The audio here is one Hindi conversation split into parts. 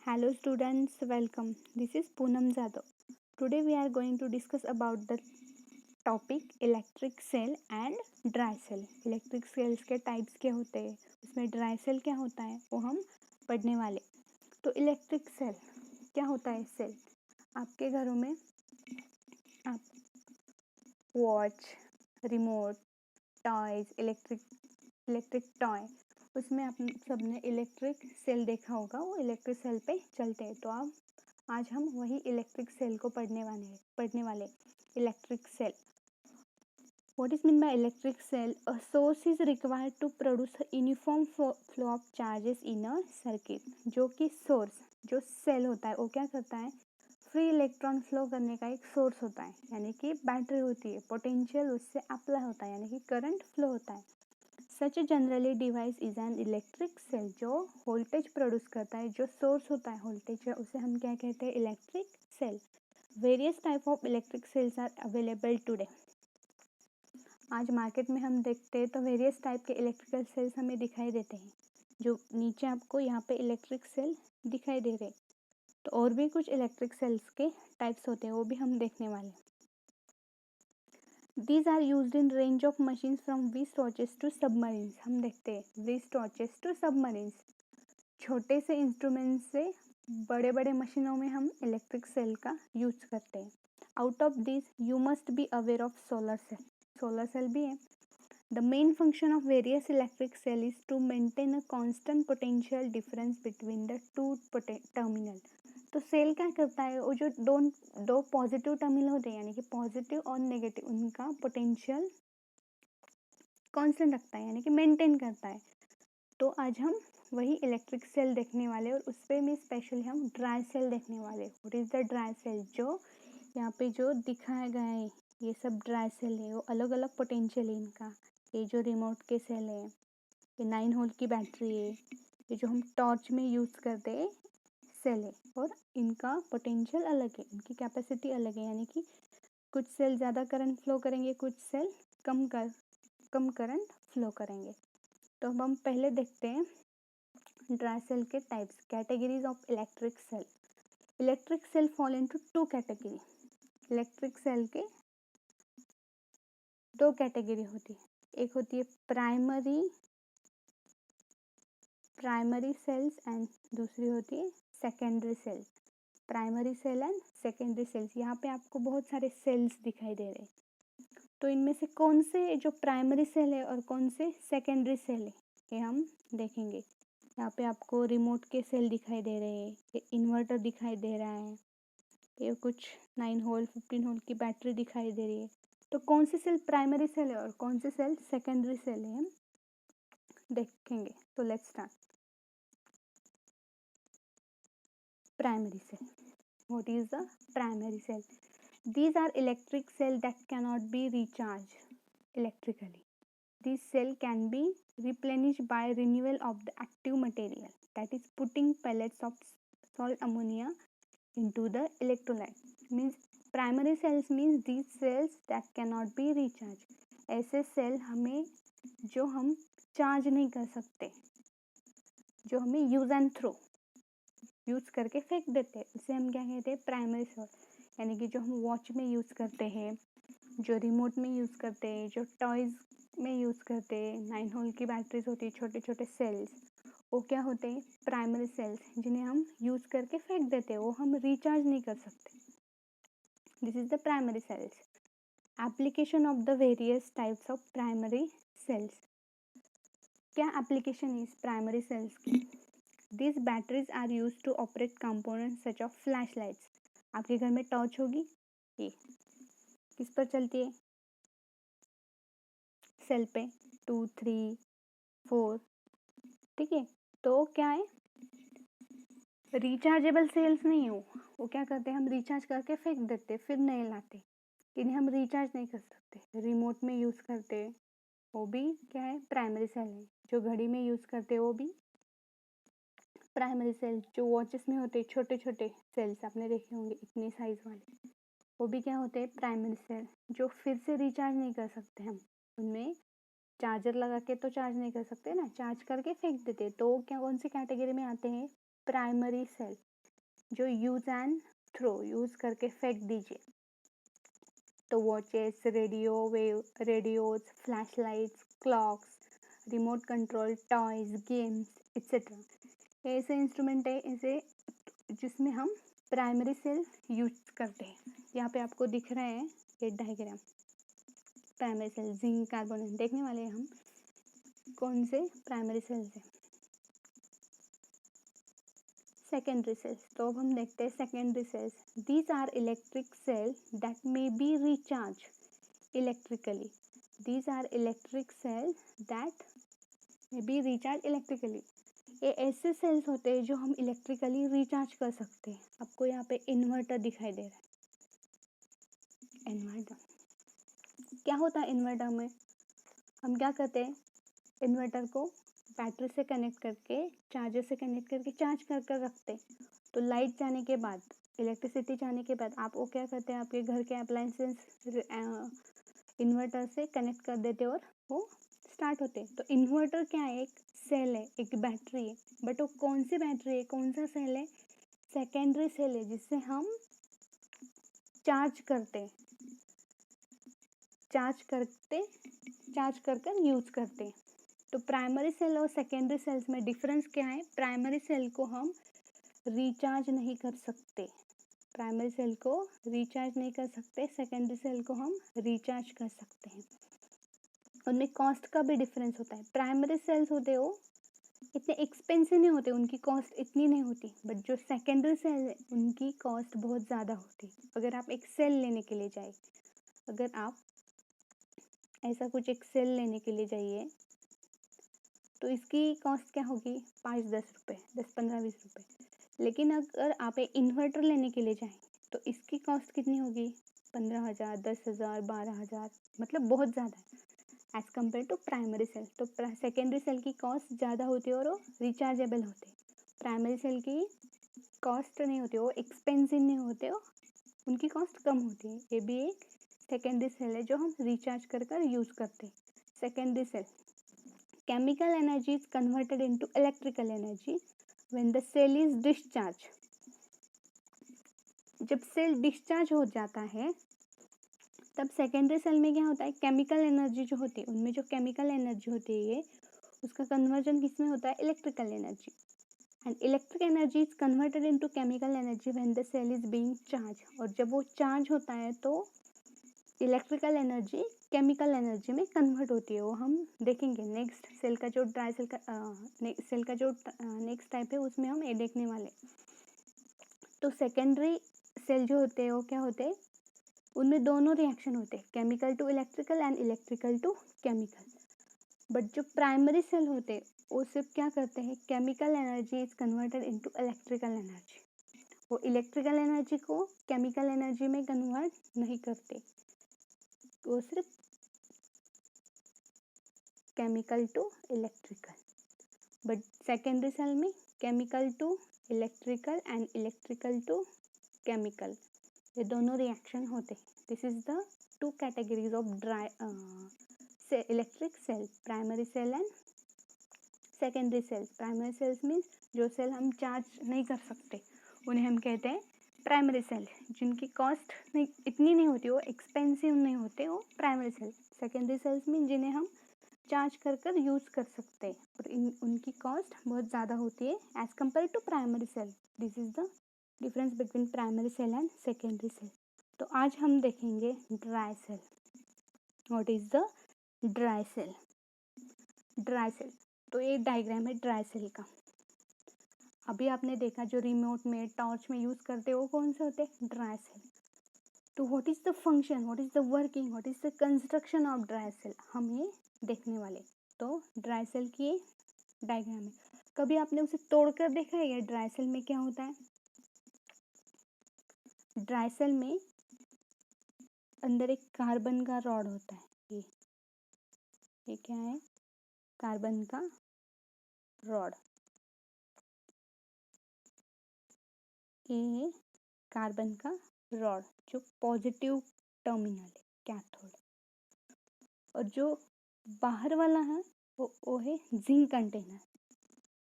Hello students, welcome. This is Poonam Jadhav. Today we are going to discuss about the topic electric cell and dry cell. Electric cells के types क्या होते हैं, उसमें dry cell क्या होता है, वो हम पढ़ने वाले. तो इलेक्ट्रिक सेल क्या होता है? सेल आपके घरों में आप watch, remote, toys, electric toy, उसमें आप सबने इलेक्ट्रिक सेल देखा होगा. वो इलेक्ट्रिक सेल पे चलते हैं. तो आप आज हम वही इलेक्ट्रिक सेल को पढ़ने वाले electric cell. What is meant by electric cell? A source is required to produce a uniform flow of charges in a circuit. जो कि सोर्स, जो सेल होता है, वो क्या करता है? फ्री इलेक्ट्रॉन फ्लो करने का एक सोर्स होता है, यानी कि बैटरी होती है. पोटेंशियल उससे अप्लाई होता है, यानी कि करंट फ्लो होता है. Such generally device is an electric cell. जो वोल्टेज प्रोड्यूस करता है, जो सोर्स होता है वोल्टेज, उसे हम क्या कहते हैं? Electric cell. Various type of electric cells are available today. आज मार्केट में हम देखते हैं तो वेरियस टाइप के इलेक्ट्रिकल सेल्स हमें दिखाई देते हैं. जो नीचे आपको यहाँ पे इलेक्ट्रिक सेल दिखाई दे रहे, तो और भी कुछ इलेक्ट्रिक सेल्स के टाइप्स होते हैं, वो भी हम देखने वाले. These are used in range of machines from wristwatches to submarines. हम देखते हैं wristwatches to submarines. छोटे से इंस्ट्रूमेंट से बड़े बड़े मशीनों में हम इलेक्ट्रिक सेल का यूज करते हैं. Out of this you must be aware of solar cell. Solar cell भी है. The main function of various electric cell is to maintain a constant potential difference between the two terminal. तो सेल क्या करता है? वो जो दो पॉजिटिव टर्मिनल होते हैं, यानी कि पॉजिटिव और नेगेटिव, उनका पोटेंशियल कांस्टेंट रखता है, यानी कि मेंटेन करता है. तो आज हम वही इलेक्ट्रिक सेल देखने वाले, और उस पर में स्पेशली हम ड्राई सेल देखने वाले. What is the dry cell? जो यहाँ पे जो दिखाया गया है, ये सब ड्राई सेल है. वो अलग अलग पोटेंशियल है इनका. ये जो रिमोट के सेल है, ये 9 वोल्ट की बैटरी है, ये जो हम टॉर्च में यूज करते हैं सेल है, और इनका पोटेंशियल अलग है, इनकी कैपेसिटी अलग है. यानी कि कुछ सेल ज़्यादा करंट फ्लो करेंगे, कुछ सेल कम करंट फ्लो करेंगे. तो अब हम पहले देखते हैं ड्राई सेल के types. Categories of electric cell. Electric cell fall into 2 category. Electric cell के 2 कैटेगरी होती है. एक होती है प्राइमरी सेल्स एंड दूसरी होती है secondary cells. Primary cell and secondary cells. यहाँ पे आपको बहुत सारे सेल्स दिखाई दे रहे हैं. तो इनमें से कौन से जो प्राइमरी सेल है और कौन से सेकेंडरी सेल है, ये हम देखेंगे. यहाँ पे आपको रिमोट के सेल दिखाई दे रहे हैं, ये इन्वर्टर दिखाई दे रहा है, ये कुछ 9 वोल्ट 15 वोल्ट की बैटरी दिखाई दे रही है. तो कौन सी सेल प्राइमरी सेल है और कौन सी सेल सेकेंडरी सेल है, हम देखेंगे. तो let's start. Primary cell. What is the primary cell? These are electric cells that cannot be recharged electrically. This cell can be replenished by renewal of the active material, that is putting pellets of salt ammonia into the electrolyte. Means primary cells means these cells that cannot be recharged. ऐसे सेल हमें जो हम चार्ज नहीं कर सकते, जो हमें यूज एंड थ्रो यूज करके फेंक देते हैं, उसे हम क्या कहते हैं? Primary cell. यानी कि जो हम वॉच में यूज करते हैं, जो रिमोट में यूज करते हैं, जो टॉयज में यूज करते हैं, 9 वोल्ट की बैटरीज होती है, छोटे छोटे सेल्स, वो क्या होते हैं? प्राइमरी सेल्स, जिन्हें हम यूज करके फेंक देते हैं, वो हम रिचार्ज नहीं कर सकते. This is the primary cells. Application of the various types of primary cells. क्या एप्लीकेशन इज प्राइमरी सेल्स की? These batteries are used to operate components such as flashlights. आपके घर में टॉर्च होगी, ये किस पर चलती है? सेल पे. 2 3 4. ठीक है. तो क्या है? रिचार्जेबल सेल्स नहीं है वो क्या करते हैं? हम रिचार्ज करके फेंक देते, फिर नए लाते. इन्हें हम रिचार्ज नहीं कर सकते. रिमोट में यूज करते, वो भी क्या है? प्राइमरी सेल है. जो घड़ी में यूज करते, वो भी प्राइमरी सेल. जो वॉचेस में होते हैं छोटे छोटे सेल्स, आपने देखे होंगे इतने साइज वाले, वो भी क्या होते हैं? Primary cell. जो फिर से रिचार्ज नहीं कर सकते हम, उनमें चार्जर लगा के तो चार्ज नहीं कर सकते ना, चार्ज करके फेंक देते, तो क्या कौन सी कैटेगरी में आते हैं? Primary cell. जो यूज एंड थ्रो, यूज करके फेंक दीजिए। तो watches, radios, flash lights, clocks, remote control, toys, games etcetera, ऐसे इंस्ट्रूमेंट है ऐसे जिसमें हम प्राइमरी सेल यूज करते हैं। यहाँ पे आपको दिख रहा है ये diagram, primary cell, zinc, carbon, देखने वाले हैं हम कौन से प्राइमरी सेल्स है। सेकेंडरी सेल्स, तो अब हम देखते हैं secondary cells. These are electric cell that may be recharge electrically. These are electric cell that may be recharge electrically. ये ऐसे सेल्स होते हैं जो हम इलेक्ट्रिकली रिचार्ज कर सकते हैं। आपको यहाँ पे इन्वर्टर दिखाई दे रहा है। इन्वर्टर क्या होता है? इन्वर्टर में हम क्या करते हैं, इन्वर्टर को बैटरी से कनेक्ट करके, चार्जर से कनेक्ट करके चार्ज कर कर रखते हैं। तो लाइट जाने के बाद, इलेक्ट्रिसिटी जाने के बाद आप वो क्या करते हैं, आपके घर के अप्लायंसेस इन्वर्टर से कनेक्ट कर देते और वो स्टार्ट होते हैं। तो इन्वर्टर क्या है? एक सेल है, एक बैटरी है। बट वो कौन सी बैटरी है, कौन सा सेल है? सेकेंडरी सेल है, जिससे हम चार्ज करते चार्ज कर कर यूज करते हैं। तो प्राइमरी सेल और सेकेंडरी सेल्स में डिफरेंस क्या है? प्राइमरी सेल को हम रिचार्ज नहीं कर सकते, प्राइमरी सेल को रिचार्ज नहीं कर सकते, सेकेंडरी सेल को हम रिचार्ज कर सकते हैं। उनमें कॉस्ट का भी डिफरेंस होता है। प्राइमरी सेल्स होते हैं वो इतने एक्सपेंसिव नहीं होते, उनकी कॉस्ट इतनी नहीं होती। बट जो सेकेंडरी सेल है उनकी कॉस्ट बहुत ज़्यादा होती। अगर आप एक सेल लेने के लिए जाए, अगर आप ऐसा कुछ एक सेल लेने के लिए जाइए तो इसकी कॉस्ट क्या होगी? 5-10 रुपये, 10-15-20 रुपये। लेकिन अगर आप एक इन्वर्टर लेने के लिए जाएं तो इसकी कॉस्ट कितनी होगी? 15,000, 10,000, 12,000, मतलब बहुत ज़्यादा है as compare to primary cell. तो सेकेंडरी सेल की कॉस्ट ज़्यादा होती है और वो रिचार्जेबल होते हैं। प्राइमरी सेल की कॉस्ट नहीं होती, वो एक्सपेंसिव नहीं होते, वो उनकी कॉस्ट कम होती है। ये भी एक सेकेंडरी सेल है जो हम रिचार्ज कर कर यूज़ करते हैं। Secondary cell, chemical energy is converted into electrical energy when the cell is discharged. जब सेल डिस्चार्ज हो जाता है तब सेकेंडरी सेल में क्या होता है, केमिकल एनर्जी जो होती है, उनमें जो केमिकल एनर्जी होती है ये उसका कन्वर्जन किस में होता है? Electrical energy. And electric energy is converted into chemical energy when the cell is being charge. और जब वो चार्ज होता है तो इलेक्ट्रिकल एनर्जी केमिकल एनर्जी में कन्वर्ट होती है। वो हम देखेंगे नेक्स्ट सेल का जो ड्राई सेल का सेल का जो नेक्स्ट टाइप है उसमें हम ये देखने वाले। तो सेकेंडरी सेल जो होते हैं वो क्या होते हैं, उनमें दोनों रिएक्शन होते हैं, chemical to electrical and electrical to chemical. But जो प्राइमरी सेल होते हैं वो सिर्फ क्या करते हैं, chemical energy is converted into electrical energy. वो इलेक्ट्रिकल एनर्जी को केमिकल एनर्जी में कन्वर्ट नहीं करते, वो सिर्फ chemical to electrical. But secondary cell में chemical to electrical and electrical to chemical, ये दोनों रिएक्शन होते हैं। This is the two categories of dry electric cell, primary cell and secondary cells. Primary cells means जो सेल हम चार्ज नहीं कर सकते उन्हें हम कहते हैं प्राइमरी सेल, जिनकी कॉस्ट नहीं इतनी नहीं होती, वो एक्सपेंसिव नहीं होते, वो primary cell. Secondary cells mean जिन्हें हम चार्ज कर कर यूज़ कर सकते हैं और उनकी कॉस्ट बहुत ज़्यादा होती है as compare to primary cell. This is the difference between primary cell and secondary cell. तो आज हम देखेंगे dry cell. What is the dry cell? Dry cell, तो ये डायग्राम है ड्राई सेल का। अभी आपने देखा जो रिमोट में, टॉर्च में यूज करते हैं वो कौन से होते हैं? Dry cell. तो what is the function, what is the working, what is the construction of dry cell, हम ये देखने वाले। तो ड्राई सेल की डायग्राम है। कभी आपने उसे तोड़कर देखा है? ये ड्राई सेल में क्या होता है? ड्राई सेल में अंदर एक कार्बन का रॉड होता है। ये क्या है? कार्बन का रॉड। ये कार्बन का रॉड जो पॉजिटिव टर्मिनल है, कैथोड। और जो बाहर वाला है वो है जिंक कंटेनर,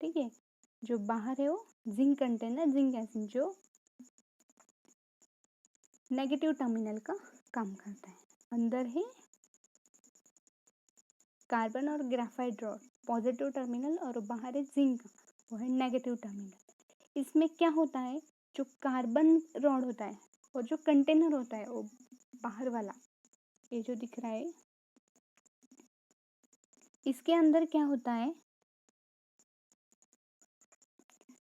ठीक है। जो बाहर है वो जिंक कंटेनर, जिंक एसिड जो नेगेटिव टर्मिनल का काम करता है। अंदर है कार्बन और ग्रेफाइट रॉड पॉजिटिव टर्मिनल और बाहर है जिंक, वो है नेगेटिव टर्मिनल। इसमें क्या होता है, जो कार्बन रॉड होता है और जो कंटेनर होता है वो बाहर वाला, ये जो दिख रहा है, इसके अंदर क्या होता है,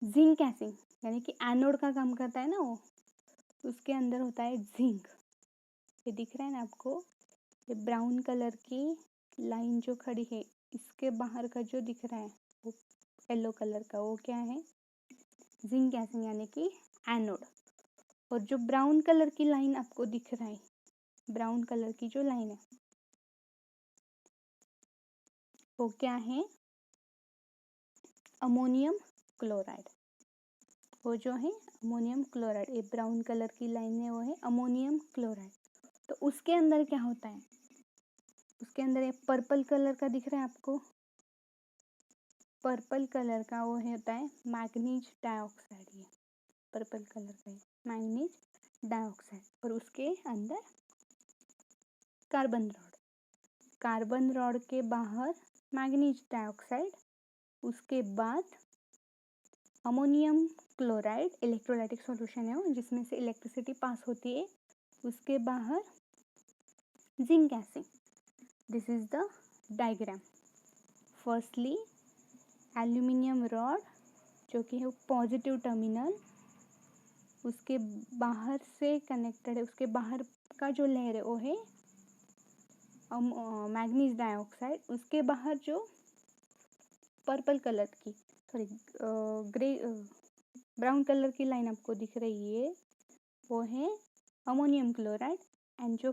जिंक एसिड यानी कि एनोड का काम करता है ना वो, उसके अंदर होता है जिंक। ये दिख रहा है ना आपको, ये ब्राउन कलर की लाइन जो खड़ी है, इसके बाहर का जो दिख रहा है वो येलो कलर का, वो क्या है, जिंक एसिड यानी कि एनोड। और जो ब्राउन कलर की लाइन आपको दिख रहा है, ब्राउन कलर की जो लाइन है वो क्या है, अमोनियम क्लोराइड। वो जो है अमोनियम क्लोराइड, ये ब्राउन कलर की लाइन है वो है अमोनियम क्लोराइड। तो उसके अंदर क्या होता है, उसके अंदर एक पर्पल कलर का दिख रहा है आपको, पर्पल कलर का वो होता है मैग्नीज डाइऑक्साइड। ये पर्पल कलर का है मैग्नीज डाइऑक्साइड। और उसके अंदर कार्बन रॉड, कार्बन रॉड के बाहर मैग्नीज डाइऑक्साइड, उसके बाद अमोनियम क्लोराइड, इलेक्ट्रोलाइटिक सॉल्यूशन है वो जिसमें से इलेक्ट्रिसिटी पास होती है, उसके बाहर zinc acid. This is the diagram. Firstly aluminium rod जो कि है पॉजिटिव टर्मिनल, उसके बाहर से कनेक्टेड है, उसके बाहर का जो लेयर है वो है मैग्नीज डाइऑक्साइड। उसके बाहर जो पर्पल कलर की, सॉरी ग्रे ब्राउन कलर की लाइन आपको दिख रही है वो है अमोनियम क्लोराइड। एंड जो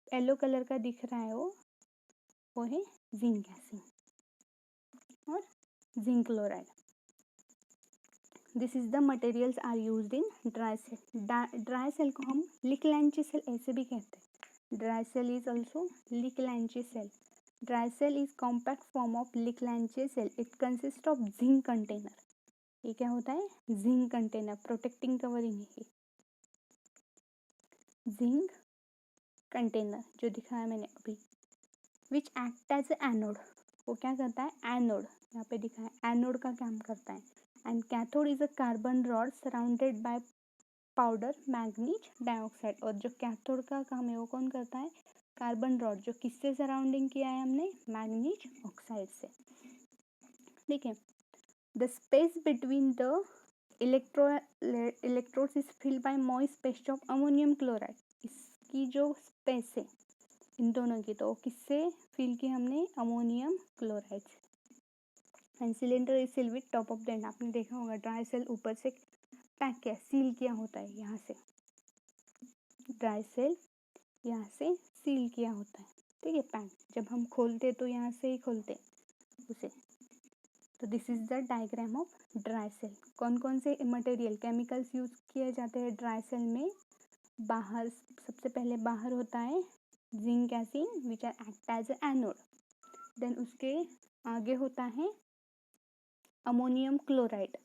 येलो कलर का दिख रहा है वो है जिंक एसिड और zinc chloride. This is the materials are used in dry cell. Dry cell को हम लिकलैंची सेल ऐसे भी कहते हैं। Dry cell is also Leclanche cell. Dry cell is compact form of Leclanche cell. It consist of zinc container. ये क्या होता है, जिंक कंटेनर, प्रोटेक्टिंग कवरिंग है जिंक कंटेनर जो दिखाया मैंने अभी। विच एक्ट एज एनोड, वो क्या करता है, एनोड, यहाँ पे दिखा है एनोड का काम करता है। And cathode is a carbon rod surrounded by powder manganese dioxide. और जो कैथोड का काम है वो कौन करता है, कार्बन रॉड, जो किससे सराउंडिंग किया है हमने, मैग्नीज ऑक्साइड से। ठीक है, the space between the electrodes is filled by moist paste of ammonium chloride. इसकी जो स्पेस है इन दोनों की, तो किससे फिल की हमने, ammonium chloride. And cylinder is seal with top of the end. आपने देखा होगा ड्राई सेल ऊपर से पैक किया, सील किया होता है, यहाँ से ड्राई सेल यहाँ से सील किया होता है। ठीक है, पैक जब हम खोलते तो यहाँ से ही खोलते उसे। तो this is the diagram of dry cell. कौन कौन से मटेरियल, केमिकल्स यूज किए जाते हैं ड्राई सेल में। बाहर सबसे पहले बाहर होता है zinc acid which are act as anode. Then उसके आगे होता है ammonium chloride.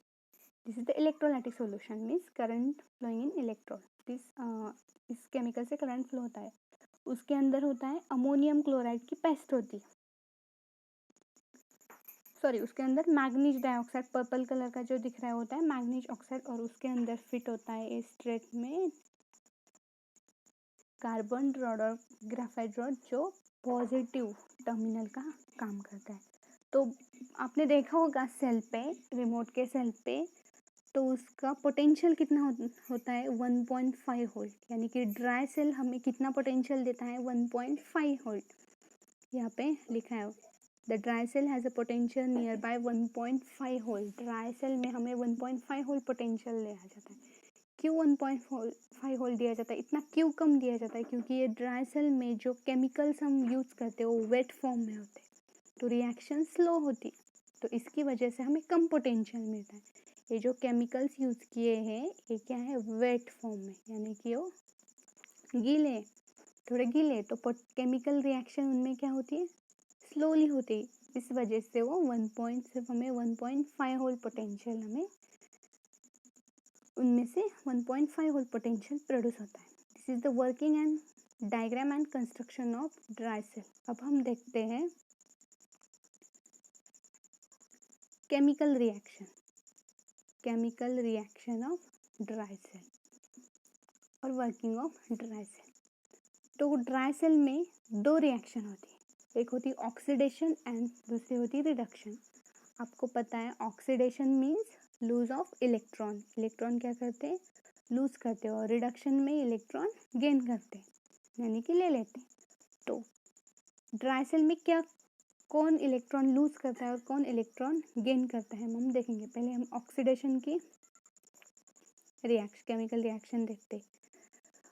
This is the electrolytic solution, means current flowing in electrode. इस केमिकल से करंट फ्लो होता है। उसके अंदर होता है अमोनियम क्लोराइड की पेस्ट होती है, सॉरी उसके अंदर मैग्नीज डाइऑक्साइड पर्पल कलर का जो दिख रहा है होता है मैग्नीज ऑक्साइड। और उसके अंदर फिट होता है इस स्ट्रेट में कार्बन रॉड और ग्रेफाइट रॉड जो पॉजिटिव टर्मिनल का काम करता है। तो आपने देखा होगा सेल पे, रिमोट के सेल पे, तो उसका पोटेंशियल कितना होता है 1.5 वोल्ट। यानी कि ड्राई सेल हमें कितना पोटेंशियल देता है 1.5 वोल्ट। यहाँ पे लिखा है the dry cell has a potential near by 1.5 volt. Dry cell में हमें 1.5 वोल्ट पोटेंशियल दिया जाता है। क्यों 1.5 वोल्ट दिया जाता है, इतना क्यों कम दिया जाता है, क्योंकि ये ड्राई सेल में जो केमिकल्स हम यूज़ करते हैं वो वेट फॉर्म में होते हैं, तो रिएक्शन स्लो होती है, तो इसकी वजह से हमें कम पोटेंशियल मिलता है। ये जो केमिकल्स यूज़ किए हैं ये क्या है, वेट फॉर्म में, यानी कि वो गीले, थोड़े गीले, तो केमिकल रिएक्शन उनमें क्या होती है, स्लोली होती है, इस वजह से वो 1.5 होल पोटेंशियल हमें उनमें से 1.5 होल पोटेंशियल प्रोड्यूस होता है। This is the working and diagram and construction of dry cell. अब हम देखते हैं chemical reaction of dry cell और वर्किंग ऑफ ड्राई सेल। तो ड्राई सेल में दो रिएक्शन होती है, एक होती है ऑक्सीडेशन एंड दूसरी होती है रिडक्शन। आपको पता है oxidation means lose of electron, electron क्या करते हैं, लूज करते हैं, और रिडक्शन में इलेक्ट्रॉन गेन करते हैं, यानी कि ले लेते हैं। तो ड्राई सेल में क्या, कौन इलेक्ट्रॉन लूज करता है और कौन इलेक्ट्रॉन गेन करता है हम देखेंगे। पहले हम ऑक्सीडेशन की केमिकल रिएक्शन देखते हैं।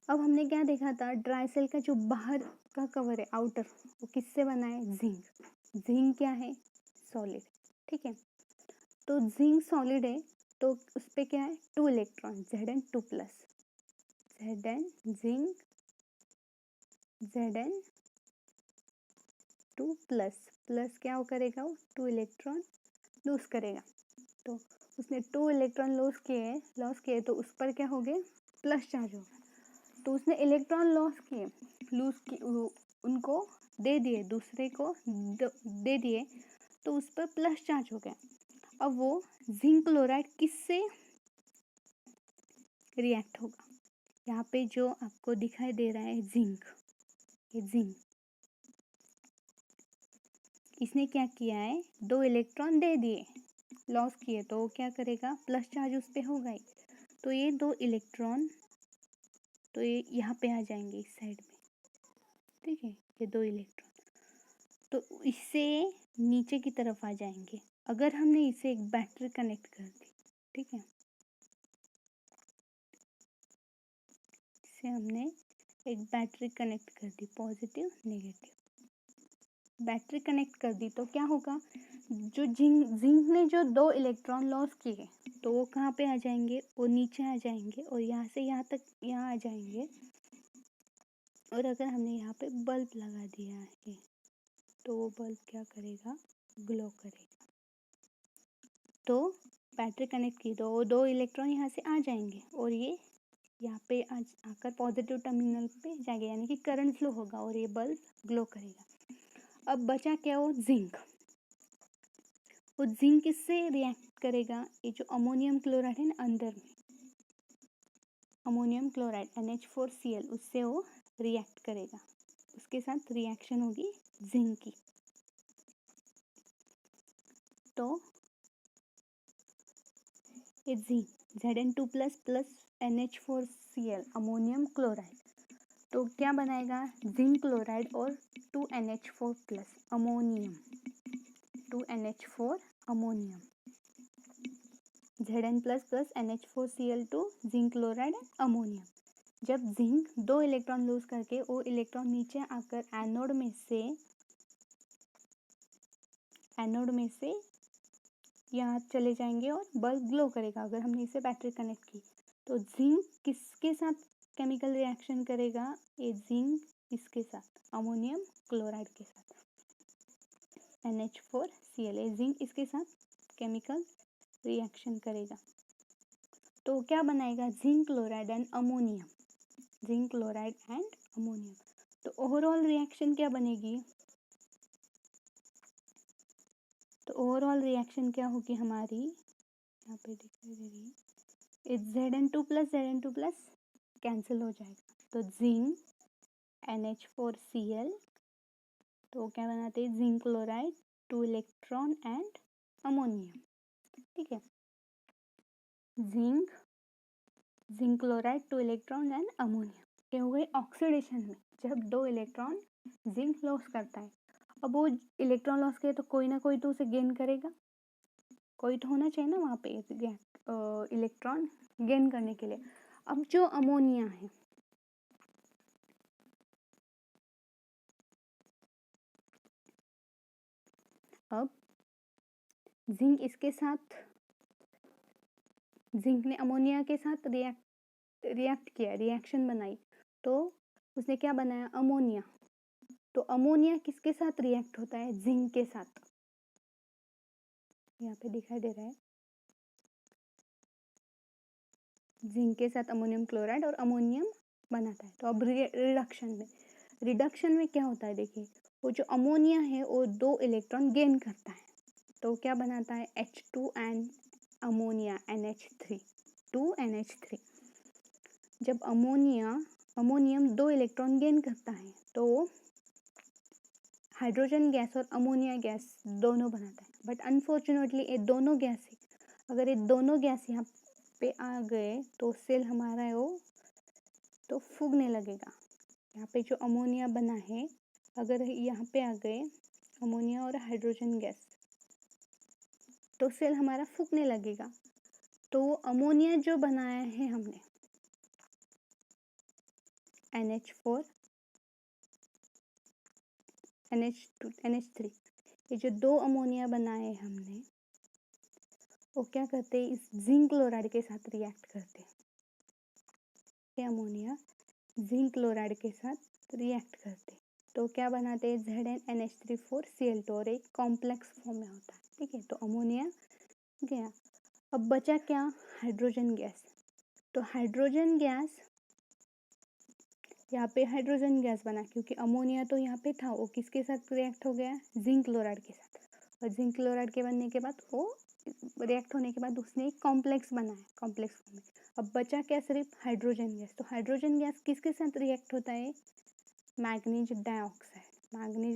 अब हमने क्या देखा था, ड्राई सेल का जो बाहर का कवर है, आउटर, वो किससे बना है, जिंक क्या है, सॉलिड, ठीक है। तो जिंक सॉलिड है, तो उस पे क्या है, 2 electron, Zn2+, Zn zinc Zn2+, क्या वो करेगा, वो 2 इलेक्ट्रॉन लूज करेगा। तो उसने 2 इलेक्ट्रॉन लॉस किए तो उस पर क्या हो गए, प्लस चार्ज हो गया। तो उसने इलेक्ट्रॉन लूज की, उनको दे दिए, दूसरे को दे दिए, तो उस पर प्लस चार्ज हो गया। अब वो जिंक क्लोराइड किससे रिएक्ट होगा, यहाँ पे जो आपको दिखाई दे रहा है जिंक, ये जिंक, इसने क्या किया है, 2 इलेक्ट्रॉन दे दिए, लॉस किए, तो वो क्या करेगा, प्लस चार्ज उस पे होगा ही। तो ये 2 इलेक्ट्रॉन, तो ये यहाँ पे आ जाएंगे इस साइड में, ठीक है, ये 2 इलेक्ट्रॉन तो इससे नीचे की तरफ आ जाएंगे। अगर हमने इसे एक बैटरी कनेक्ट कर दी, ठीक है, इसे हमने एक बैटरी कनेक्ट कर दी, पॉजिटिव नेगेटिव बैटरी कनेक्ट कर दी, तो क्या होगा, जो जिंक ने जो 2 इलेक्ट्रॉन लॉस किए, तो वो कहाँ पे आ जाएंगे, वो नीचे आ जाएंगे, और यहाँ से यहाँ तक यहाँ आ जाएंगे। और अगर हमने यहाँ पे बल्ब लगा दिया है, तो वो बल्ब क्या करेगा, ग्लो करेगा। तो बैटरी कनेक्ट की, तो वो 2 इलेक्ट्रॉन यहाँ से आ जाएंगे, और ये यहाँ पे आकर पॉजिटिव टर्मिनल पे जाएंगे, यानी कि करंट फ्लो होगा, और ये बल्ब ग्लो करेगा। अब बचा क्या, वो जिंक किससे रिएक्ट करेगा, ये जो अमोनियम क्लोराइड है ना अंदर में, अमोनियम क्लोराइड NH4Cl, उससे वो रिएक्ट करेगा, उसके साथ रिएक्शन होगी जिंक की। तो ये zinc Zn2++ NH4Cl ammonium chloride, तो क्या बनाएगा, जिंक क्लोराइड और 2NH4+ ammonium, 2NH4 ammonium, Zn++ NH4Cl2 zinc chloride and ammonium. जब जिंक 2 इलेक्ट्रॉन लूज करके वो इलेक्ट्रॉन नीचे आकर एनोड में से यहाँ चले जाएंगे और बल्ब ग्लो करेगा। अगर हमने इसे बैटरी कनेक्ट की, तो जिंक किसके साथ केमिकल रिएक्शन करेगा, ये जिंक इसके साथ, अमोनियम क्लोराइड के साथ, NH4Cl, ये जिंक इसके साथ केमिकल रिएक्शन करेगा, तो क्या बनाएगा, zinc chloride and ammonium, zinc chloride and ammonium. तो ओवरऑल रिएक्शन क्या बनेगी, तो ओवरऑल रिएक्शन क्या होगी हमारी, यहाँ पे दिखाई दे रही है, Zn2+, कैंसिल हो जाएगा, तो जिंक NH4Cl, तो क्या बनाते हैं, zinc chloride, 2 electron and ammonium, ठीक है, zinc chloride, 2 electron and ammonium. ये हो गई ऑक्सीडेशन में, जब 2 इलेक्ट्रॉन जिंक लॉस करता है। अब वो इलेक्ट्रॉन लॉस किया, तो कोई ना कोई तो उसे गेन करेगा, कोई तो होना चाहिए ना वहाँ पे इलेक्ट्रॉन गेन करने के लिए। अब जो अमोनिया है, अब जिंक ने अमोनिया के साथ रिएक्ट किया, रिएक्शन बनाई, तो उसने क्या बनाया, अमोनिया। तो अमोनिया किसके साथ रिएक्ट होता है, जिंक के साथ, यहाँ पे दिखाई दे रहा है, जिंक के साथ अमोनियम क्लोराइड और अमोनियम बनाता है। तो अब रिडक्शन में क्या होता है, देखिए वो जो अमोनिया है वो 2 इलेक्ट्रॉन गेन करता है, तो क्या बनाता है H2 and ammonia NH3, 2NH3। जब अमोनियम 2 इलेक्ट्रॉन गेन करता है तो हाइड्रोजन गैस और अमोनिया गैस दोनों बनाता है। बट अनफॉर्चुनेटली ये दोनों गैस है, अगर ये दोनों गैस यहाँ पे आ गए तो सेल हमारा है वो तो फूगने लगेगा। यहाँ पे जो अमोनिया बना है, अगर यहाँ पे आ गए अमोनिया और हाइड्रोजन गैस तो सेल हमारा फूगने लगेगा। तो अमोनिया जो बनाया है हमने NH4 NH2 NH3, ये जो 2 अमोनिया बनाए हमने वो क्या करते हैं, इस जिंक क्लोराइड के साथ रिएक्ट करते हैं। ये अमोनिया जिंक क्लोराइड के साथ रिएक्ट करते हैं तो क्या बनाते हैं ZnNH3 4Cl2 और एक कॉम्प्लेक्स फॉर्म में होता है। ठीक है, तो अमोनिया गया। अब बचा क्या, हाइड्रोजन गैस। तो हाइड्रोजन गैस, यहाँ पे हाइड्रोजन गैस बना क्योंकि अमोनिया तो यहाँ पे था, वो किसके साथ रिएक्ट हो गया, जिंक क्लोराइड के साथ। और जिंक क्लोराइड के बनने के बाद वो रिएक्ट होने के बाद उसने एक कॉम्प्लेक्स बनाया, कॉम्प्लेक्स फॉर्म में। अब बचा क्या, सिर्फ हाइड्रोजन गैस। तो हाइड्रोजन गैस किसके साथ रिएक्ट होता है, मैग्नीज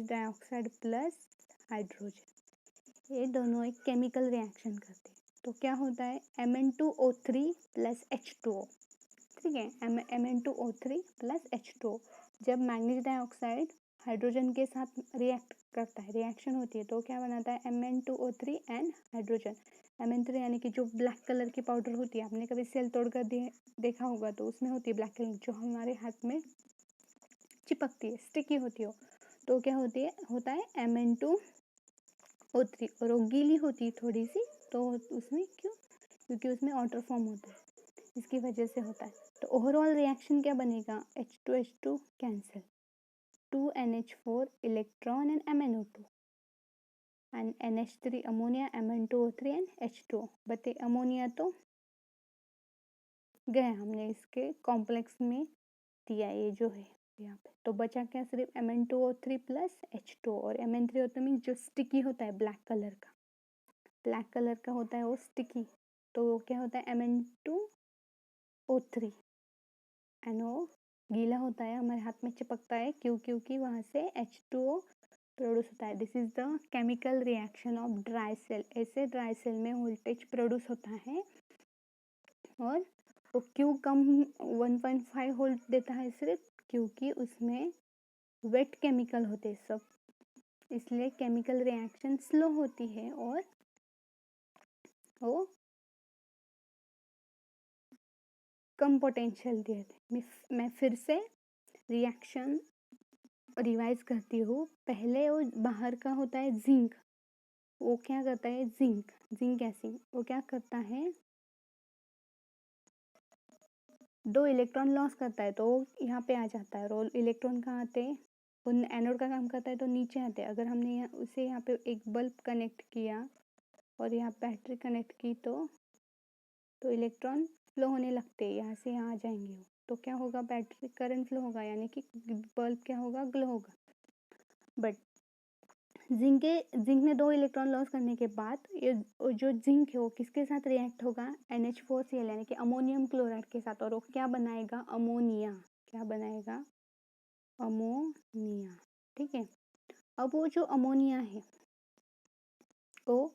डाइऑक्साइड प्लस हाइड्रोजन, ये दोनों एक केमिकल रिएक्शन करते हैं। तो क्या होता है Mn2O3 प्लस H2O। ठीक है, Mn2O3 प्लस H2O। जब मैग्नीज डाइऑक्साइड हाइड्रोजन के साथ रिएक्ट करता है, रिएक्शन होती है, तो क्या बनाता है Mn2O3 एंड हाइड्रोजन। Mn3 यानी कि जो ब्लैक कलर की पाउडर होती है, आपने कभी सेल तोड़कर देखा होगा तो उसमें होती है ब्लैक कलर, जो हमारे हाथ में चिपकती है, स्टिकी होती है। तो क्या होता है Mn2O3, और वो गीली होती है थोड़ी सी, तो उसमें क्योंकि उसमें वाटर फॉर्म होता है, इसकी वजह से होता है। तो ओवरऑल रिएक्शन क्या बनेगा, H2H2 cancel, 2NH4 electron and MnO2 and NH3 ammonia, Mn2O3 and H2O। But ammonia तो गया, हमने इसके कॉम्प्लेक्स में दिया, ये जो है यहाँ पे। तो बचा क्या, सिर्फ Mn2O3 प्लस H2O। और Mn3O3 मीन जो स्टिकी होता है, ब्लैक कलर का होता है वो स्टिकी, तो क्या होता है Mn2O3 एंड वो गीला होता है, हमारे हाथ में चिपकता है, क्योंकि वहाँ से H2O प्रोड्यूस होता है। This is the chemical reaction of dry cell. ऐसे ड्राई सेल में वोल्टेज प्रोड्यूस होता है, और वो क्यों कम 1.5 वोल्ट देता है, सिर्फ क्योंकि उसमें वेट केमिकल होते हैं सब, इसलिए केमिकल रिएक्शन स्लो होती है और वो कम पोटेंशियल देते हैं। मैं फिर से रिएक्शन रिवाइज करती हूँ। पहले वो बाहर का होता है जिंक, वो क्या करता है, जिंक एसिड वो क्या करता है, 2 इलेक्ट्रॉन लॉस करता है, तो यहाँ पे आ जाता है। और इलेक्ट्रॉन कहाँ आते हैं, वो एनोड का काम करता है तो नीचे आते हैं। अगर हमने उसे यहाँ पे एक बल्ब कनेक्ट किया और यहाँ बैटरी कनेक्ट की तो इलेक्ट्रॉन फ्लो होने लगते हैं, यहाँ से यहाँ आ जाएंगे वो, तो क्या होगा, बैटरी करंट फ्लो होगा, यानी कि बल्ब क्या होगा, ग्लो होगा। बट जिंक ने 2 इलेक्ट्रॉन लॉस करने के बाद ये जो जिंक है वो किसके साथ रिएक्ट होगा, NH4Cl यानी कि अमोनियम क्लोराइड के साथ, और वो क्या बनाएगा, अमोनिया। क्या बनाएगा, अमोनिया। ठीक है, अब वो जो अमोनिया है वो,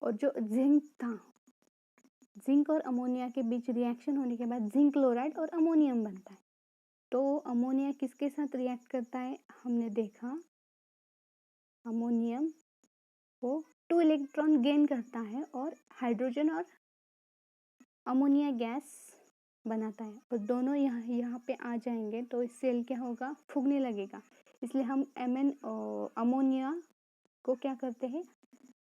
और जो जिंक था, जिंक और अमोनिया के बीच रिएक्शन होने के बाद जिंक क्लोराइड और अमोनियम बनता है। तो अमोनिया किसके साथ रिएक्ट करता है, हमने देखा अमोनियम वो 2 इलेक्ट्रॉन गेन करता है और हाइड्रोजन और अमोनिया गैस बनाता है, और दोनों यहाँ पे आ जाएंगे तो इस सेल क्या होगा, फूगने लगेगा। इसलिए हम अमोनिया को क्या करते हैं,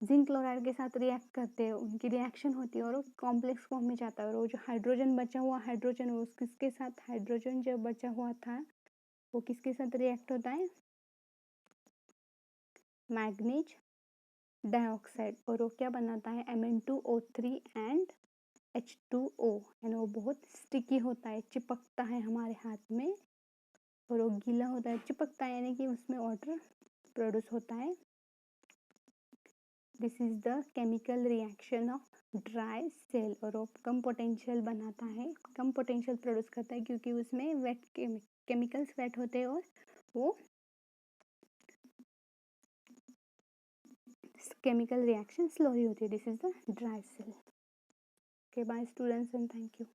जिंक क्लोराइड के साथ रिएक्ट करते हैं, उनकी रिएक्शन होती है और वो कॉम्प्लेक्स फॉर्म में जाता है। और वो जो हाइड्रोजन बचा हुआ हाइड्रोजन, वो किसके साथ, हाइड्रोजन जो बचा हुआ था वो किसके साथ रिएक्ट होता है, मैग्नीज डाइऑक्साइड, और वो क्या बनाता है Mn2O3 एंड H2O, यानी वो बहुत स्टिकी होता है, चिपकता है हमारे हाथ में, और वो गीला होता है, चिपकता है यानी कि उसमें वाटर प्रोड्यूस होता है। This is the chemical reaction of dry cell, और वो कम पोटेंशियल बनाता है, कम पोटेंशियल प्रोड्यूस करता है क्योंकि उसमें वेट केमिकल्स वेट होते हैं और वो chemical reaction slowly होती है. This is the dry cell. Okay, bye students and thank you.